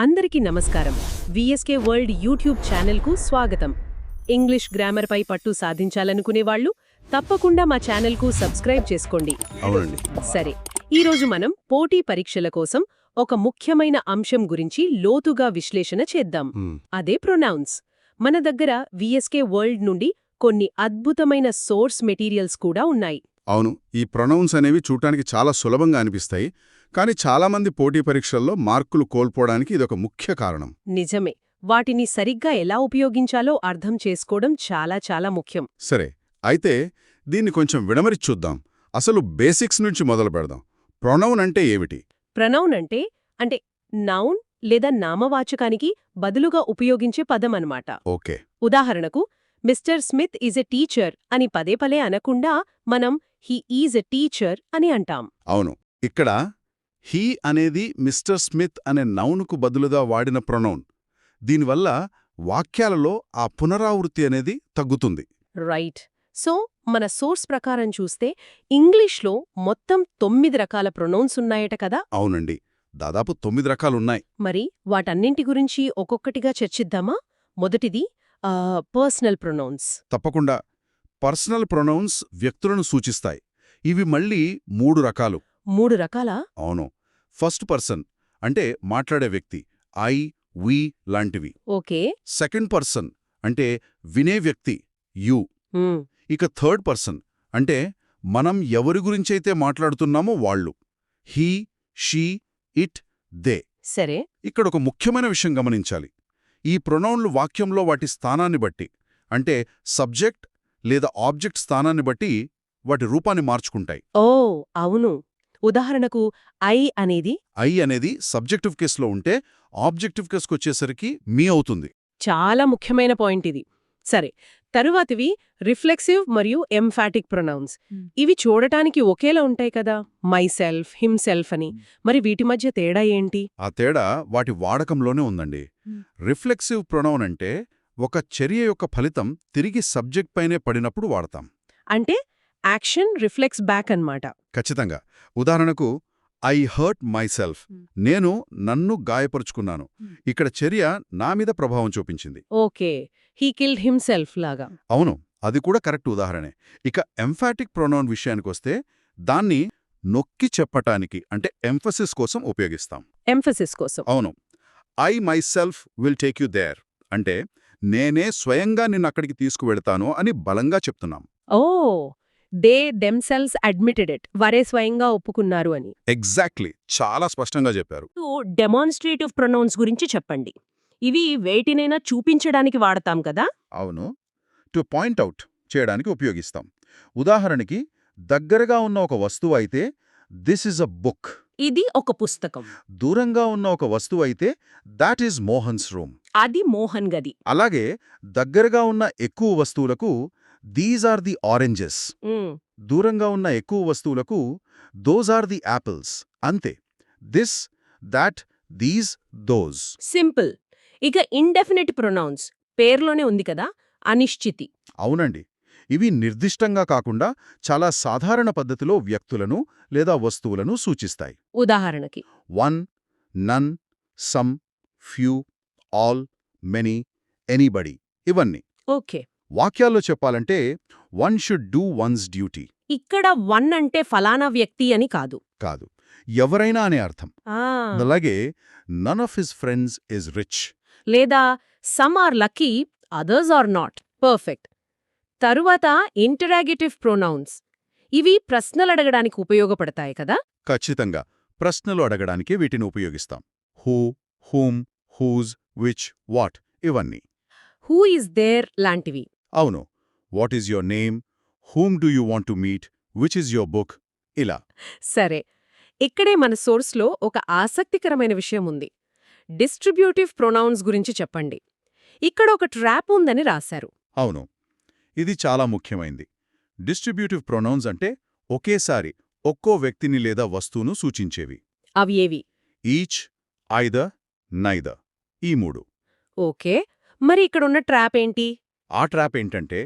అందరికీ నమస్కారం. VSK world YouTube ఛానల్కు స్వాగతం. ఇంగ్లీష్ గ్రామర్పై పట్టు సాధించాలనుకునేవాళ్లు తప్పకుండా మా ఛానల్కు సబ్స్క్రైబ్ చేసుకోండి. అవునండి. సరే, ఈరోజు మనం పోటీ పరీక్షల కోసం ఒక ముఖ్యమైన అంశం గురించి లోతుగా విశ్లేషణ చేద్దాం. అదే ప్రొనౌన్స్. మన దగ్గర విఎస్కే వరల్డ్ నుండి కొన్ని అద్భుతమైన సోర్స్ మెటీరియల్స్ కూడా ఉన్నాయి. అవును, ఈ ప్రొనౌన్స్ అనేవి చూడటానికి చాలా సులభంగా అనిపిస్తాయి, కానీ చాలామంది పోటీ పరీక్షల్లో మార్కులు కోల్పోవడానికి ఇదొక ముఖ్య కారణం. నిజమే. వాటిని సరిగ్గా ఎలా ఉపయోగించాలో అర్థం చేసుకోవడం చాలా ముఖ్యం. సరే, అయితే దీన్ని కొంచెం విడమరిచి చూద్దాం. అసలు బేసిక్స్ నుంచి మొదలు పెడదాం. ప్రొనౌన్ అంటే ఏమిటి? ప్రొనౌన్ అంటే నౌన్ లేదా నామవాచకానికి బదులుగా ఉపయోగించే పదం అన్నమాట. ఓకే. ఉదాహరణకు, mister Smith is a teacher అని పదే అనకుండా మనం హీ ఈజ్ ఎ టీచర్ అని అంటాం. అవును, ఇక్కడ హీ అనేది మిస్టర్ స్మిత్ అనే నౌన్కు బదులుగా వాడిన ప్రొనౌన్. దీనివల్ల వాక్యాలలో ఆ పునరావృత్తి అనేది తగ్గుతుంది. రైట్. సో మన సోర్స్ ప్రకారం చూస్తే ఇంగ్లీష్లో మొత్తం 9 రకాల ప్రొనౌన్స్ ఉన్నాయట కదా? అవునండి, దాదాపు 9 రకాలున్నాయి. మరి వాటన్నింటి గురించి ఒక్కొక్కటిగా చర్చిద్దామా? మొదటిది పర్సనల్ ప్రొనౌన్స్. తప్పకుండా. పర్సనల్ ప్రొనౌన్స్ వ్యక్తులను సూచిస్తాయి. ఇవి మళ్ళీ 3 రకాలు. 3 రకాలా? అవును. ఫస్ట్ పర్సన్ అంటే మాట్లాడే వ్యక్తి, ఐ, వి లాంటివి. ఓకే. సెకండ్ పర్సన్ అంటే వినే వ్యక్తి, యు. ఇక థర్డ్ పర్సన్ అంటే మనం ఎవరి గురించైతే మాట్లాడుతున్నామో వాళ్ళు, హీ, షీ, ఇట్, దే. సరే. ఇక్కడ ఒక ముఖ్యమైన విషయం గమనించాలి. ఈ ప్రొనౌన్లు వాక్యంలో వాటి స్థానాన్ని బట్టి, అంటే సబ్జెక్ట్ లేదా ఆబ్జెక్ట్ స్థానాన్ని బట్టి వాటి రూపాన్ని మార్చుకుంటాయి. ఓ అవును. ఉదాహరణకు ఐ అనేది సబ్జెక్టివ్ కేసులో ఉంటే ఆబ్జెక్టివ్ కేసుకొచ్చేసరికి మీ అవుతుంది. చాలా ముఖ్యమైన పాయింట్ ఇది. సరే, తరువాతివి రిఫ్లెక్సివ్ మరియు ఎంఫాటిక్ ప్రొనౌన్స్. ఇవి చూడటానికి ఒకేలా ఉంటాయి కదా, మైసెల్ఫ్, హిమ్సెల్ఫ్ అని. మరి వీటి మధ్య తేడా ఏంటి? ఆ తేడా వాటి వాడకంలోనే ఉందండి. రిఫ్లెక్సివ్ ప్రొనౌన్ అంటే ఒక చర్య యొక్క ఫలితం తిరిగి సబ్జెక్ట్ పైనే పడినప్పుడు వాడతాం. అంటే యాక్షన్ రిఫ్లెక్స్ బ్యాక్ అన్నమాట. ఖచ్చితంగా. ఉదాహరణకు, ఐ హర్ట్ మైసెల్ఫ్, నేను నన్ను గాయపరుచుకున్నాను. ఇక్కడ చర్య నా మీద ప్రభావం చూపించింది. ఓకే, హీ కిల్డ్ హిమ్సెల్ఫ్ లాగా. అవును, అది కూడా కరెక్ట్ ఉదాహరణే. ఇక ఎంఫాటిక్ ప్రొనౌన్ విషయానికొస్తే దాన్ని నొక్కి చెప్పటానికి, అంటే ఎంఫసిస్ కోసం ఉపయోగిస్తాం. ఎంఫసిస్ కోసం. అవును. I myself will take you there అంటే నేనే స్వయంగా నిన్నక్కడికి తీసుకువెడతాను అని బలంగా చెప్తున్నాం. Oh, they themselves admitted it. వారే స్వయంగా ఒప్పుకున్నారు అని. ఎగ్జాక్ట్లీ, చాలా స్పష్టంగా చెప్పారు. డెమాన్స్ట్రేటివ్ ప్రొనౌన్స్ గురించి చెప్పండి. ఇవి వేటినైనా చూపించడానికి వాడతాం కదా? అవును, టు పాయింట్ అవుట్ చేయడానికి ఉపయోగిస్తాం. ఉదాహరణకి, దగ్గరగా ఉన్న ఒక వస్తువు అయితే దిస్ ఇస్ అ బుక్. ఇది ఒక పుస్తకం. దూరంగా ఉన్న ఒక వస్తువు అయితే దాట్ ఈజ్ మోహన్స్ రూమ్. అది మోహన్ గది. అలాగే దగ్గరగా ఉన్న ఎక్కువ వస్తువులకు దీస్ ఆర్ ది ఆరెంజెస్. దూరంగా ఉన్న ఎక్కువ వస్తువులకు దోస్ ఆర్ ది యాపిల్స్. అంతే. This, that, these, those. Simple. ఇక ఇండెఫినిట్ ప్రొనౌన్స్ పేర్లోనే ఉంది కదా, అనిశ్చితి. అవునండి, ఇవి నిర్దిష్టంగా కాకుండా చాలా సాధారణ పద్ధతిలో వ్యక్తులను లేదా వస్తువులను సూచిస్తాయి. ఉదాహరణకి, one, none, some, few, all, many, anybody, ఇవన్నీ. ఓకే. వాక్యాల్లో చెప్పాలంటే one should do one's duty. ఇక్కడ వన్ అంటే ఫలానా వ్యక్తి అని కాదు. కాదు, ఎవరైనా అనే అర్థం. అలాగే none of his friends is rich. లేదా some are lucky, others are not. Perfect. తరువాత ఇంటరాగేటివ్ ప్రొనౌన్స్. ఇవి ప్రశ్నలు అడగడానికి ఉపయోగపడతాయి కదా? ఖచ్చితంగా, ప్రశ్నలు అడగడానికే వీటిని ఉపయోగిస్తాం. Who, whom, whose, which, what, ఇవన్నీ. హూ ఈజ్ దేర్ లాంటివి. అవును. What is your name, whom do you want to meet, which is your book, ఇలా. సరే, ఇక్కడే మన సోర్స్లో ఒక ఆసక్తికరమైన విషయం ఉంది. డిస్ట్రిబ్యూటివ్ ప్రొనౌన్స్ గురించి చెప్పండి. ఇక్కడ ఒక ట్రాప్ ఉందని రాశారు. అవును, ఇది చాలా ముఖ్యమైంది. డిస్ట్రిబ్యూటివ్ ప్రొనౌన్స్ అంటే ఒకేసారి ఒక్కో వ్యక్తిని లేదా వస్తువును సూచించేవి. అవి ఏవి? ఈచ్, ఐదర్, నైదర్, ఈ 3. ఓకే, మరి ఇక్కడున్న ట్రాప్ ఏంటి? ఆ ట్రాప్ ఏంటంటే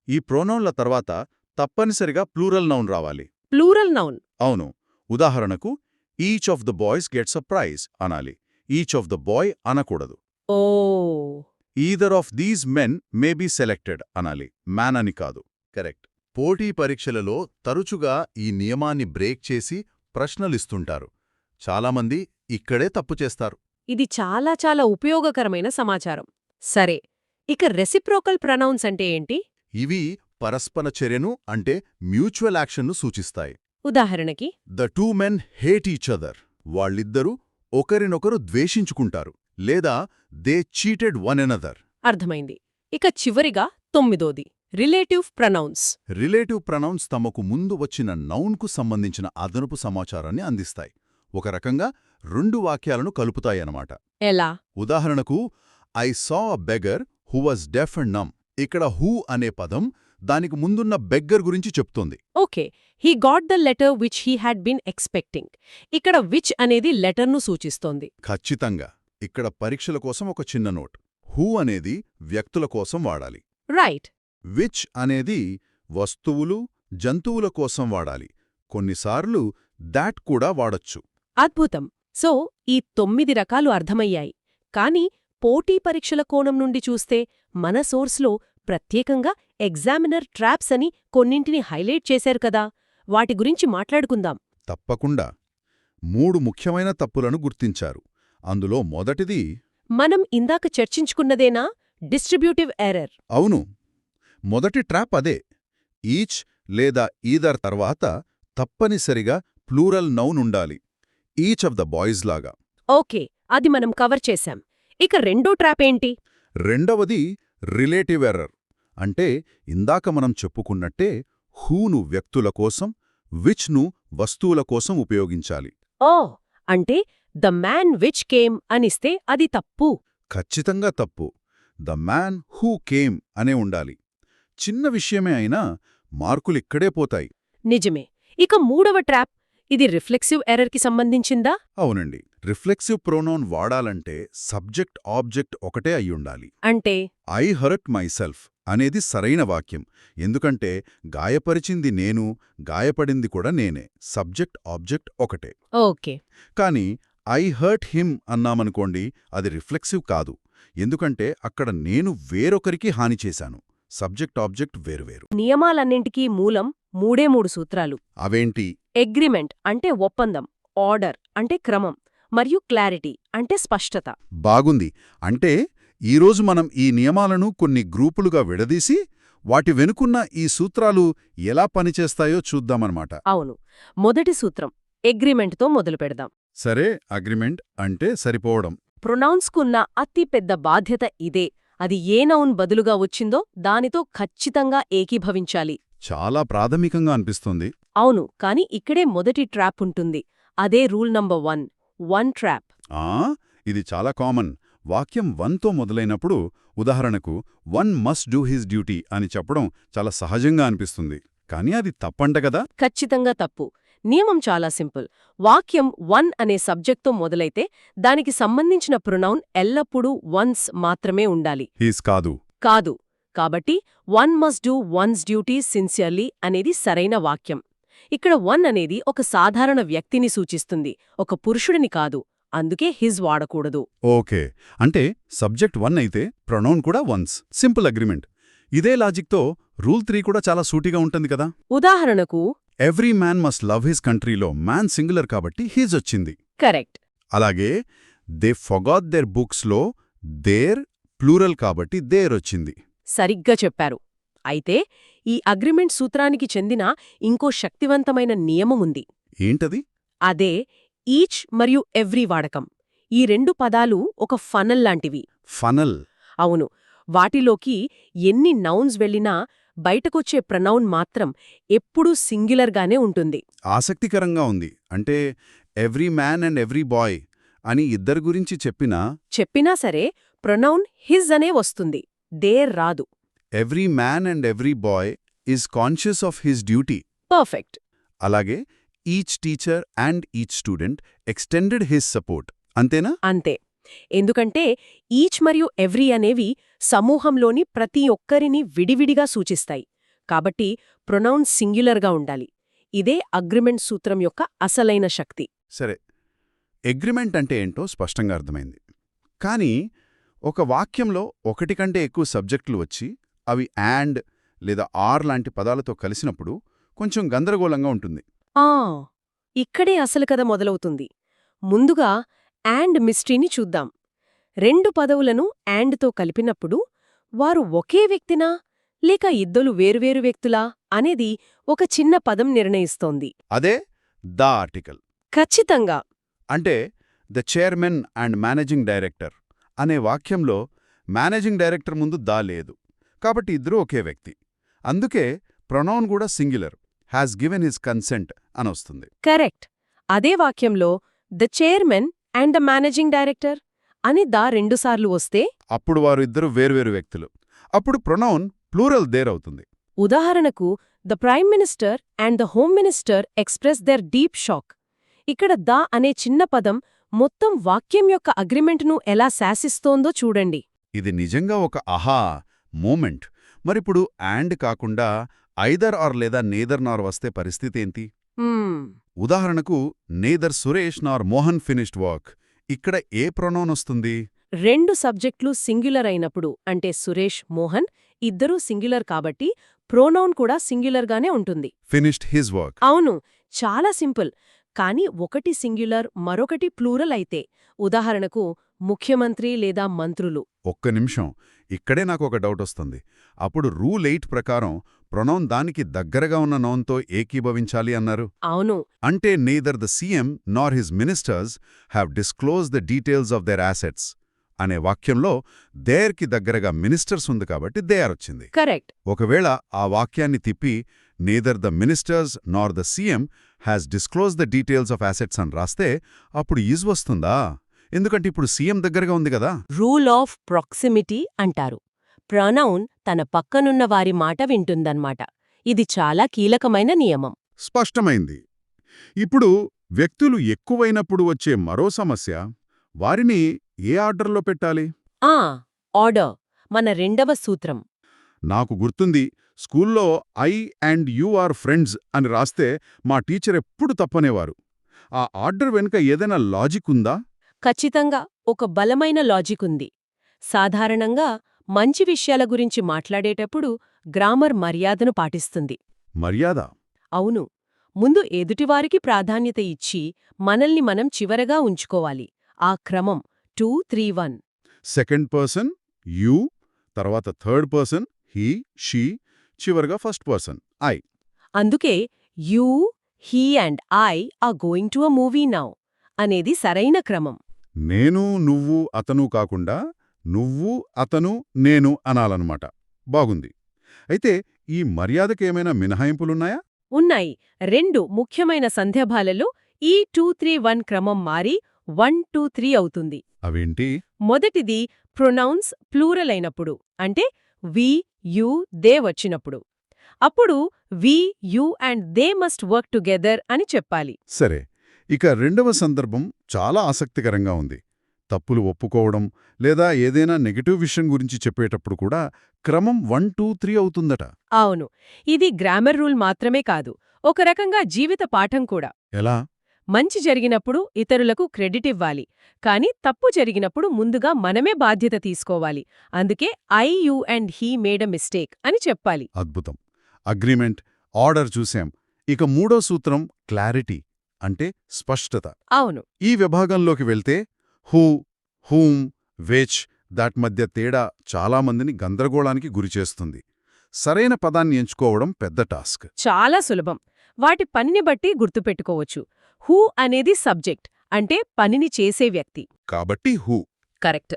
ఈ ప్రొనౌన్ల తర్వాత తప్పనిసరిగా ప్లూరల్ నౌన్ రావాలి. Plural noun? అవును. ఉదాహరణకు, each of the boys gets a prize అనాలి. ఈచ్ ఆఫ్ ద బాయ్ అనకూడదు. Oh either of these men may be selected అనాలి, మ్యాన్ అని కాదు. కరెక్ట్. పోటీ పరీక్షలలో తరచుగా ఈ నియమాన్ని బ్రేక్ చేసి ప్రశ్నలిస్తుంటారు. చాలామంది ఇక్కడే తప్పు చేస్తారు. ఇది చాలా చాలా ఉపయోగకరమైన సమాచారం. సరే, ఇక రెసిప్రోకల్ ప్రొనౌన్స్ అంటే ఏంటి? ఇవి పరస్పర చర్యను అంటే మ్యూచువల్ యాక్షన్ను సూచిస్తాయి. ఉదాహరణకి the two men hate each other. వాళ్ళిద్దరూ ఒకరినొకరు ద్వేషించుకుంటారు, లేదా దే చీటెడ్ వన్ ఎనదర్. అర్థమైంది. ఇక చివరిగా 9ది రిలేటివ్ ప్రొనౌన్స్. రిలేటివ్ ప్రొనౌన్స్ తమకు ముందు వచ్చిన నౌన్కు సంబంధించిన అదనపు సమాచారాన్ని అందిస్తాయి. ఒక రకంగా రెండు వాక్యాలను కలుపుతాయన్నమాట. ఎలా? ఉదాహరణకు, I saw a beggar who was deaf and నమ్. ఇక్కడ హూ అనే పదం దానికి ముందున్న బెగ్గర్ గురించి చెప్తోంది. Okay, he got the letter which he had been expecting. ఇక్కడ విచ్ అనేది లెటర్ను సూచిస్తోంది. ఖచ్చితంగా. ఇక్కడ పరీక్షల కోసం ఒక చిన్న నోట్. హూ అనేది వ్యక్తుల కోసం వాడాలి. రైట్. విచ్ అనేది వస్తువులు, జంతువుల కోసం వాడాలి. కొన్నిసార్లు దాట్ కూడా వాడొచ్చు. అద్భుతం. సో, ఈ 9 రకాలు అర్థమయ్యాయి. కానీ పోటీ పరీక్షల కోణం నుండి చూస్తే మన సోర్స్లో ప్రత్యేకంగా ఎగ్జామినర్ ట్రాప్స్ అని కొన్నింటిని హైలైట్ చేశారు కదా, వాటి గురించి మాట్లాడుకుందాం. తప్పకుండా. 3 ముఖ్యమైన తప్పులను గుర్తించారు. అందులో మొదటిది మనం ఇందాక చర్చించుకున్నదేనా? Distributive error. అవును, మొదటి ట్రాప్ అదే. ఈచ్ లేదా ఈదర్ తర్వాత తప్పనిసరిగా ప్లూరల్ నౌన్ ఉండాలి, ఈచ్ ఆఫ్ ద బాయ్స్ లాగా. ఓకే, అది మనం కవర్ చేశాం. ఇక రెండో ట్రాప్ ఏంటి? రెండవది రిలేటివ్ ఎర్రర్. అంటే ఇందాక మనం చెప్పుకున్నట్టే హూను వ్యక్తుల కోసం, విచ్ను వస్తువుల కోసం ఉపయోగించాలి. ఓ, అంటే ద మ్యాన్ విచ్ కేమ్ అనిస్తే అది తప్పు. ఖచ్చితంగా తప్పు. ద మ్యాన్ హూ కేమ్ అనే ఉండాలి. చిన్న విషయమే అయినా మార్కులిక్కడే పోతాయి. నిజమే. ఇక మూడవ ట్రాప్, ఇది రిఫ్లెక్సివ్ ఎర్రర్కి సంబంధించిందా? అవునండి. రిఫ్లెక్సివ్ ప్రోనౌన్ వాడాలంటే సబ్జెక్ట్ ఆబ్జెక్ట్ ఒకటే అయ్యుండాలి. అంటే ఐ హర్ట్ మైసెల్ఫ్ అనేది సరైన వాక్యం. ఎందుకంటే గాయపరిచింది నేను, గాయపడింది కూడా నేనే. సబ్జెక్ట్ ఆబ్జెక్ట్ ఒకటే. ఓకే. కానీ ఐ హర్ట్ హిమ్ అన్నామనుకోండి, అది రిఫ్లెక్సివ్ కాదు. ఎందుకంటే అక్కడ నేను వేరొకరికి హాని చేశాను. సబ్జెక్ట్ ఆబ్జెక్ట్ వేరువేరు. నియమాలన్నింటికీ మూలం 3 సూత్రాలు. అవేంటి? అగ్రిమెంట్ అంటే ఒప్పందం, ఆర్డర్ అంటే క్రమం, మరియు క్లారిటీ అంటే స్పష్టత. బాగుంది. అంటే ఈరోజు మనం ఈ నియమాలను కొన్ని గ్రూపులుగా విడదీసి వాటి వెనుకున్న ఈ సూత్రాలు ఎలా పనిచేస్తాయో చూద్దామన్నమాట. అవును. మొదటి సూత్రం అగ్రిమెంట్తో మొదలు పెడదాం. సరే, అగ్రిమెంట్ అంటే సరిపోవడం. ప్రొనౌన్స్కున్న అతి పెద్ద బాధ్యత ఇదే. అది ఏ నౌన్ బదులుగా వచ్చిందో దానితో ఖచ్చితంగా ఏకీభవించాలి. చాలా ప్రాథమికంగా అనిపిస్తుంది. అవును, కాని ఇక్కడే మొదటి ట్రాప్ ఉంటుంది. అదే రూల్ నంబర్ 1, వన్ ట్రాప్. ఇది చాలా కామన్. వాక్యం 1తో మొదలైనప్పుడు ఉదాహరణకు one must do his duty అని చెప్పడం చాలా సహజంగా అనిపిస్తుంది. కానీ అది తప్పంట కదా? ఖచ్చితంగా తప్పు. నియమం చాలా సింపుల్. వాక్యం 1 అనే సబ్జెక్ట్తో మొదలైతే దానికి సంబంధించిన ప్రొనౌన్ ఎల్లప్పుడూ వన్స్ మాత్రమే ఉండాలి. హీస్ కాదు. కాదు. కాబట్టి one must do one's duty sincerely అనేది సరైన వాక్యం. ఇక్కడ 1 అనేది ఒక సాధారణ వ్యక్తిని సూచిస్తుంది, ఒక పురుషుడిని కాదు. అందుకే హిజ్ వాడకూడదు. ఓకే, అంటే సబ్జెక్ట్ 1 అయితే ప్రొనౌన్ కూడా వన్స్. Simple agreement. ఇదే లాజిక్తో రూల్ 3 కూడా చాలా సూటిగా ఉంటుంది కదా. ఉదాహరణకు every man must love his కంట్రీలో మ్యాన్ సింగులర్ కాబట్టి హీజ్ వచ్చింది. కరెక్ట్. అలాగే దే ఫొగాట్ దేర్ బుక్స్లో దేర్ ప్లూరల్ కాబట్టి దేర్ వచ్చింది. సరిగ్గా చెప్పారు. అయితే ఈ అగ్రిమెంట్ సూత్రానికి చెందిన ఇంకో శక్తివంతమైన నియమముంది. ఏంటది? అదే ఈచ్ మరియు ఎవ్రీ వాడకం. ఈ 2 పదాలు ఒక ఫనల్ లాంటివి. ఫనల్? అవును. వాటిలోకి ఎన్ని నౌన్స్ వెళ్ళినా బయటకొచ్చే ప్రనౌన్ మాత్రం ఎప్పుడూ సింగులర్గానే ఉంటుంది. ఆసక్తికరంగా ఉంది. అంటే every man and every bye అని ఇద్దరి గురించి చెప్పినా సరే ప్రొనౌన్ హిజ్ అనే వస్తుంది, దేర్ రాదు. Every man and every boy is conscious of his duty. Perfect. అలాగే each teacher and each student extended his support. అంతేనా? అంతే. ఎందుకంటే ఈచ్ మరియు ఎవ్రీ అనేవి సమూహంలోని ప్రతి ఒక్కరిని విడివిడిగా సూచిస్తాయి. కాబట్టి ప్రొనౌన్ సింగులర్గా ఉండాలి. ఇదే అగ్రిమెంట్ సూత్రం యొక్క అసలైన శక్తి. సరే, అగ్రిమెంట్ అంటే ఏంటో స్పష్టంగా అర్థమైంది. కానీ ఒక వాక్యంలో ఒకటి కంటే ఎక్కువ సబ్జెక్టులు వచ్చి అవి అండ్ లేదా ఆర్ లాంటి పదాలతో కలిసినప్పుడు కొంచెం గందరగోళంగా ఉంటుంది. ఆ ఇక్కడే అసలు కథ మొదలవుతుంది. ముందుగా అండ్ మిస్టరీని చూద్దాం. రెండు పదవులను అండ్తో కలిపినప్పుడు వారు ఒకే వ్యక్తినా లేక ఇద్దరు వేరువేరు వ్యక్తులా అనేది ఒక చిన్న పదం నిర్ణయిస్తోంది. అదే ద ఆర్టికల్. ఖచ్చితంగా. అంటే the chairman and managing director అనే వాక్యంలో మేనేజింగ్ డైరెక్టర్ ముందు దా లేదు, కాబట్టి ఇద్దరూ ఒకే వ్యక్తి. అందుకే ప్రొనౌన్ కూడా singular, has given his consent అనొస్తుంది. కరెక్ట్. అదే వాక్యంలో the chairman and the managing director అని దా రెండుసార్లు వస్తే అప్పుడు వారు ఇద్దరు వేర్వేరు వ్యక్తులు. అప్పుడు ప్రొనౌన్ ప్లూరల్ దేరవుతుంది. ఉదాహరణకు the prime minister and the home minister express their deep shock. ఇక్కడ ద అనే చిన్న పదం మొత్తం వాక్యం యొక్క అగ్రిమెంట్ను ఎలా శాసిస్తోందో చూడండి. ఇది నిజంగా ఒక అహా మూమెంట్. మరిప్పుడు అండ్ కాకుండా ఐదర్ ఆర్ లేదా నేదర్ నార్ వస్తే పరిస్థితేంటి? ఉదాహరణకు నేదర్ సురేష్ నార్ మోహన్ ఫినిష్డ్ వర్క్. ఇక్కడ ఏ ప్రొనౌన్ వస్తుంది? రెండు సబ్జెక్టులు సింగ్యులర్ అయినప్పుడు, అంటే సురేష్, మోహన్ ఇద్దరూ సింగ్యులర్ కాబట్టి ప్రోనౌన్ కూడా సింగ్యులర్గానే ఉంటుంది. Finished his work. అవును, చాలా సింపుల్. కానీ ఒకటి సింగ్యులర్ మరొకటి ప్లూరల్ అయితే, ఉదాహరణకు ముఖ్యమంత్రి లేదా మంత్రులు. ఒక్క నిమిషం, ఇక్కడే నాకు ఒక డౌట్ వస్తుంది. అప్పుడు రూల్ 8 ప్రకారం ప్రొనౌన్ దానికి దగ్గరగా ఉన్న నౌన్తో ఏకీభవించాలి అన్నారు. అవును. అంటే neither the CM nor his ministers have disclosed the details of their assets అనే వాక్యంలో దేర్కి దగ్గరగా మినిస్టర్స్ ఉంది కాబట్టి దేర్ వచ్చింది. కరెక్ట్. ఒకవేళ ఆ వాక్యాన్ని తిప్పి neither the ministers nor the CM has disclosed the details of assets అని రాస్తే అప్పుడు ఈజ్ వస్తుందా? ఎందుకంటే ఇప్పుడు సీఎం దగ్గరగా ఉంది కదా. రూల్ ఆఫ్ ప్రాక్సిమిటీ అంటారు. ప్రొనౌన్ తన పక్కనున్న వారి మాట వింటుందన్నమాట. ఇది చాలా కీలకమైన నియమం. స్పష్టమైంది. ఇప్పుడు వ్యక్తులు ఎక్కువైనప్పుడు వచ్చే మరో సమస్య, వారిని ఏ ఆర్డర్లో పెట్టాలి? ఆర్డర్ మన రెండవ సూత్రం. నాకు గుర్తుంది, స్కూల్లో I and you are friends అని రాస్తే మా టీచర్ ఎప్పుడు తప్పనేవారు. ఆ ఆర్డర్ వెనుక ఏదైనా లాజిక్ ఉందా? ఖచ్చితంగా ఒక బలమైన లాజిక్ ఉంది. సాధారణంగా మంచి విషయాల గురించి మాట్లాడేటప్పుడు గ్రామర్ మర్యాదను పాటిస్తుంది. మర్యాద? అవును. ముందు ఎదుటివారికి ప్రాధాన్యత ఇచ్చి మనల్ని మనం చివరగా ఉంచుకోవాలి. ఆ క్రమం 2, 3, 1. సెకండ్ పర్సన్ యూ, తర్వాత థర్డ్ పర్సన్ హీ, షీ, చివరగా ఫస్ట్ పర్సన్ ఐ. అందుకే you, he and I are going to a movie now అనేది సరైన క్రమం. నేను, నువ్వు, అతను కాకుండా నువ్వు, అతను, నేను అనాలన్నమాట. బాగుంది. అయితే ఈ మర్యాదకేమైనా మినహాయింపులున్నాయా? ఉన్నాయి. 2 ముఖ్యమైన సందర్భాలలో ఈ 2, 3, 1 క్రమం మారి 1, 2, 3 అవుతుంది. అవేంటి? మొదటిది ప్రొనౌన్స్ ప్లూరల్ అయినప్పుడు, అంటే వి, యూ, దే వచ్చినప్పుడు. అప్పుడు we, you and they must work together అని చెప్పాలి. సరే, ఇక రెండవ సందర్భం చాలా ఆసక్తికరంగా ఉంది. తప్పులు ఒప్పుకోవడం లేదా ఏదైనా నెగటివ్ విషయం గురించి చెప్పేటప్పుడు కూడా క్రమం 1, 2, 3 అవుతుందట. అవును. ఇది గ్రామర్ రూల్ మాత్రమే కాదు, ఒక రకంగా జీవిత పాఠం కూడా. ఎలా? మంచి జరిగినప్పుడు ఇతరులకు క్రెడిట్ ఇవ్వాలి, కానీ తప్పు జరిగినప్పుడు ముందుగా మనమే బాధ్యత తీసుకోవాలి. అందుకే I, you and he made a mistake అని చెప్పాలి. అద్భుతం. అగ్రిమెంట్, ఆర్డర్ చూశాం. ఇక మూడో సూత్రం క్లారిటీ, అంటే స్పష్టత. అవును. ఈ విభాగంలోకి వెళ్తే హూ, హూమ్, వేచ్ దాట్ మధ్య తేడా చాలామందిని గందరగోళానికి గురిచేస్తుంది. సరైన పదాన్ని ఎంచుకోవడం పెద్ద టాస్క్. చాలా సులభం. వాటి పనిని బట్టి గుర్తుపెట్టుకోవచ్చు. హూ అనేది సబ్జెక్ట్, అంటే పనిని చేసే వ్యక్తి. కాబట్టి హూ. కరెక్ట్.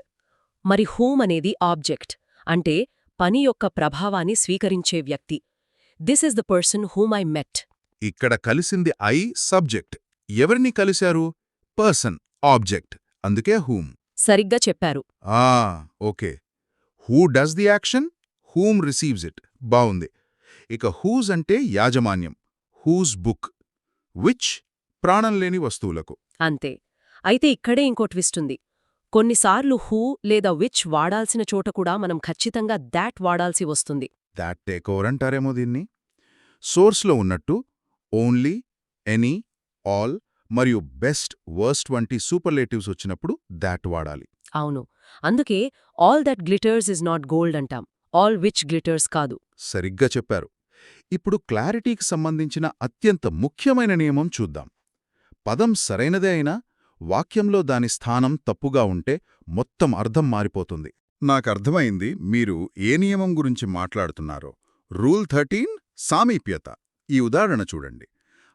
మరి హూమ్ అనేది ఆబ్జెక్ట్, అంటే పని యొక్క ప్రభావాన్ని స్వీకరించే వ్యక్తి. This is the person whom I met. ఇక్కడ కలిసింది ఐ సబ్జెక్ట్. ఎవరిని కలిశారు? Person object. అందుకే హూమ్. సరిగ్గా చెప్పారు. Okay. Who does the action, whom receives it. బావుంది. ఇక హూజ్ అంటే యాజమాన్యం. Whose book. విచ్ ప్రాణం లేని వస్తువులకు. అంతే. అయితే ఇక్కడే ఇంకో ట్విస్ట్ ఉంది. కొన్నిసార్లు హూ లేదా విచ్ వాడాల్సిన చోట కూడా మనం ఖచ్చితంగా దాట్ వాడాల్సి వస్తుంది. దాట్ టేక్ ఓవర్ అంటారేమో దీన్ని. సోర్స్లో ఉన్నట్టు ఓన్లీ, ఎనీ, ఆల్ మరియు బెస్ట్ వర్స్ట్ వంటి సూపర్లేటివ్స్ వచ్చినప్పుడు దాట్ వాడాలి. అవును. అందుకే all that glitters is not gold అంటాం, ఆల్ విచ్ గ్లిటర్స్ కాదు. సరిగ్గా చెప్పారు. ఇప్పుడు క్లారిటీకి సంబంధించిన అత్యంత ముఖ్యమైన నియమం చూద్దాం. పదం సరైనదే అయినా వాక్యంలో దాని స్థానం తప్పుగా ఉంటే మొత్తం అర్థం మారిపోతుంది. నాకర్థమైంది మీరు ఏ నియమం గురించి మాట్లాడుతున్నారో. రూల్ 13 సామీప్యత. ఈ ఉదాహరణ చూడండి.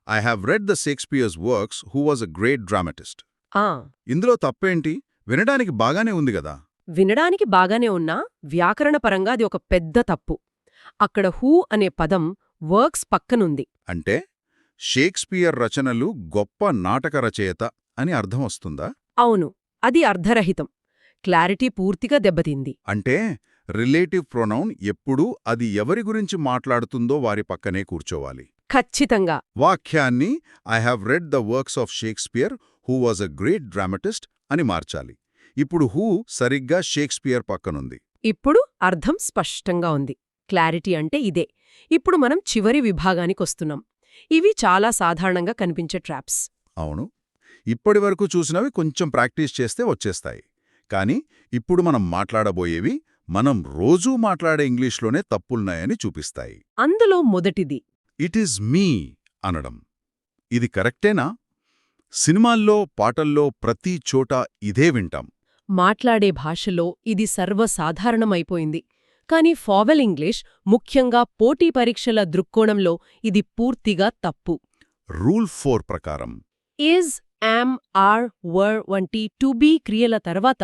I have read the Shakespeare's works who was a great dramatist. ఆ ఇందులో తప్పేంటి? వినడానికి బాగానే ఉంది గదా. వినడానికి బాగానే ఉన్నా వ్యాకరణపరంగా అది ఒక పెద్ద తప్పు. అక్కడ హూ అనే పదం వర్క్స్ పక్కనుంది. అంటే షేక్స్పియర్ రచనలు గొప్ప నాటక రచయిత అని అర్థం వస్తుందా? అవును, అది అర్ధరహితం. క్లారిటీ పూర్తిగా దెబ్బతింది. అంటే రిలేటివ్ ప్రొనౌన్ ఎప్పుడూ అది ఎవరి గురించి మాట్లాడుతుందో వారి పక్కనే కూర్చోవాలి. ఖచ్చితంగా. వాక్యాన్ని I have read the works of Shakespeare who was a great dramatist అని మార్చాలి. ఇప్పుడు హూ సరిగ్గా షేక్స్పియర్ పక్కనుంది. ఇప్పుడు అర్థం స్పష్టంగా ఉంది. క్లారిటీ అంటే ఇదే. ఇప్పుడు మనం చివరి విభాగానికొస్తున్నాం. ఇవి చాలా సాధారణంగా కనిపించే ట్రాప్స్. అవును, ఇప్పటివరకు చూసినవి కొంచెం ప్రాక్టీస్ చేస్తే వచ్చేస్తాయి. కానీ ఇప్పుడు మనం మాట్లాడబోయేవి మనం రోజూ మాట్లాడే ఇంగ్లీష్లోనే తప్పులున్నాయని చూపిస్తాయి. అందులో మొదటిది ఇట్ ఈజ్ మీ అనడం. ఇది కరెక్టేనా? సినిమాల్లో, పాటల్లో ప్రతి చోట ఇదే వింటాం. మాట్లాడే భాషలో ఇది సర్వసాధారణమైపోయింది. కానీ ఫావెల్ ఇంగ్లీష్, ముఖ్యంగా పోటీ పరీక్షల దృక్కోణంలో ఇది పూర్తిగా తప్పు. రూల్ 4 ప్రకారం ఈజ్, యామ్, ఆర్, వర్ వంటి టు బీ క్రియల తర్వాత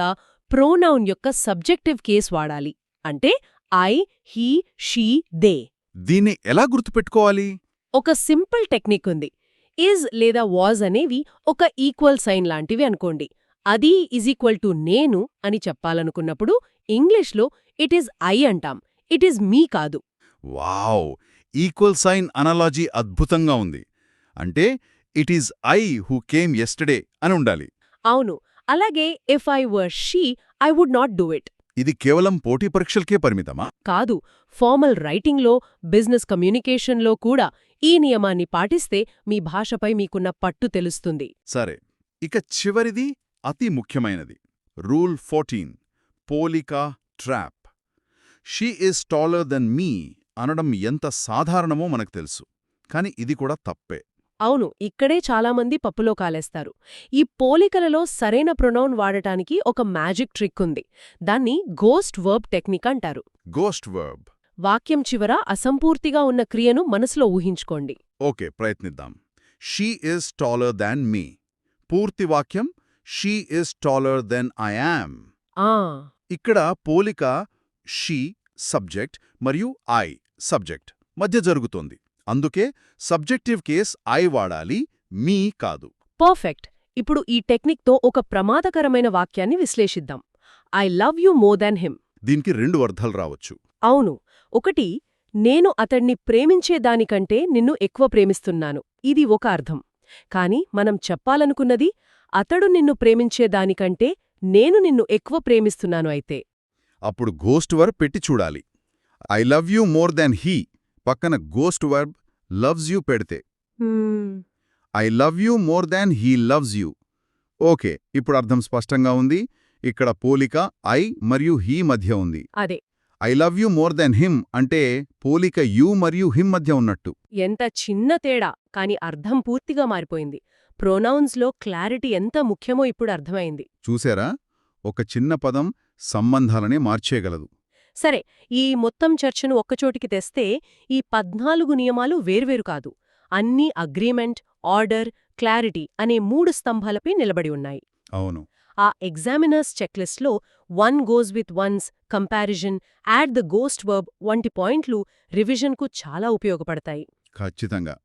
ప్రోనౌన్ యొక్క సబ్జెక్టివ్ కేస్ వాడాలి. అంటే ఐ, హీ, షీ, దే. దీన్ని ఎలా గుర్తుపెట్టుకోవాలి? ఒక సింపుల్ టెక్నిక్ ఉంది. ఈజ్ లేదా వాజ్ అనేవి ఒక ఈక్వల్ సైన్ లాంటివి అనుకోండి. అది ఈజ్ ఈక్వల్ టు నేను అని చెప్పాలనుకున్నప్పుడు ఇంగ్లీష్లో ఇట్ ఈజ్ ఐ అంటాం, ఇట్ ఈజ్ మీ కాదు. వావ్! ఈక్వల్ సైన్ అనాలజీ అద్భుతంగా ఉంది. అంటే it is I who came yesterday అని ఉండాలి. అవును. అలాగే if I were she, I would not do it. ఇది కేవలం పోటీ పరీక్షలకే పరిమితమా? కాదు, ఫార్మల్ రైటింగ్లో, బిజినెస్ కమ్యూనికేషన్లో కూడా ఈ నియమాన్ని పాటిస్తే మీ భాషపై మీకున్న పట్టు తెలుస్తుంది. సరే, ఇక చివరిది అతి ముఖ్యమైనది. రూల్ 14 పోలిక trap. She is taller then me అనడం ఎంత సాధారణమో మనకు తెలుసు. కాని ఇది కూడా తప్పే. అవును, ఇక్కడే చాలామంది పప్పులో కాలేస్తారు. ఈ పోలికలలో సరైన ప్రొనౌన్ వాడటానికి ఒక మ్యాజిక్ ట్రిక్ ఉంది. దాన్ని గోస్ట్ వర్బ్ టెక్నిక్ అంటారు. Ghost verb. వాక్యం చివర అసంపూర్తిగా ఉన్న క్రియను మనసులో ఊహించుకోండి. ఓకే, ప్రయత్నిద్దాం. She is taller than me. పూర్తి వాక్యం she is taller than I am. ఆ ఇక్కడ పోలిక షీ సబ్జెక్ట్ మరియు ఐ సబ్జెక్ట్ మధ్య జరుగుతోంది. అందుకే సబ్జెక్టివ్ కేస్ ఐ వాడాలి, మీ కాదు. పర్ఫెక్ట్. ఇప్పుడు ఈ టెక్నిక్తో ఒక ప్రమాదకరమైన వాక్యాన్ని విశ్లేషిద్దాం. I love you more than him. దీనికి 2 అర్థాలు రావచ్చు. అవును. ఒకటి, నేను అతణ్ణి ప్రేమించేదానికంటే నిన్ను ఎక్కువ ప్రేమిస్తున్నాను. ఇది ఒక అర్థం. కాని మనం చెప్పాలనుకున్నది అతడు నిన్ను ప్రేమించేదానికంటే నేను నిన్ను ఎక్కువ ప్రేమిస్తున్నాను అయితే. అప్పుడు గోస్ట్ వర్బ్ పెట్టి చూడాలి. I love you more than he పక్కన గోస్ట్ వర్బ్ లవ్స్ యూ పెడితే I love you more than he loves you. Okay, ఇప్పుడు అర్థం స్పష్టంగా ఉంది. ఇక్కడ పోలిక ఐ మరియు హీ మధ్య ఉంది. అదే. I love you more than him అంటే పోలిక యూ మరియు హిమ్ మధ్య ఉన్నట్టు. ఎంత చిన్న తేడా, కాని అర్థం పూర్తిగా మారిపోయింది. ప్రొనౌన్స్లో క్లారిటీ ఎంత ముఖ్యమో ఇప్పుడు అర్థమైంది. చూసారా? ఒక చిన్న పదం సంబంధాలనే మార్చేయగలదు. సరే, ఈ మొత్తం చర్చను ఒక్కచోటికి తెస్తే ఈ 14 నియమాలు వేర్వేరు కాదు. అన్నీ అగ్రీమెంట్, ఆర్డర్, క్లారిటీ అనే 3 స్తంభాలపై నిలబడి ఉన్నాయి. అవును. ఆ ఎగ్జామినర్స్ చెక్లిస్ట్లో one goes with one's, comparison, add the ghost verb వంటి పాయింట్లు రివిజన్కు చాలా ఉపయోగపడతాయి. ఖచ్చితంగా.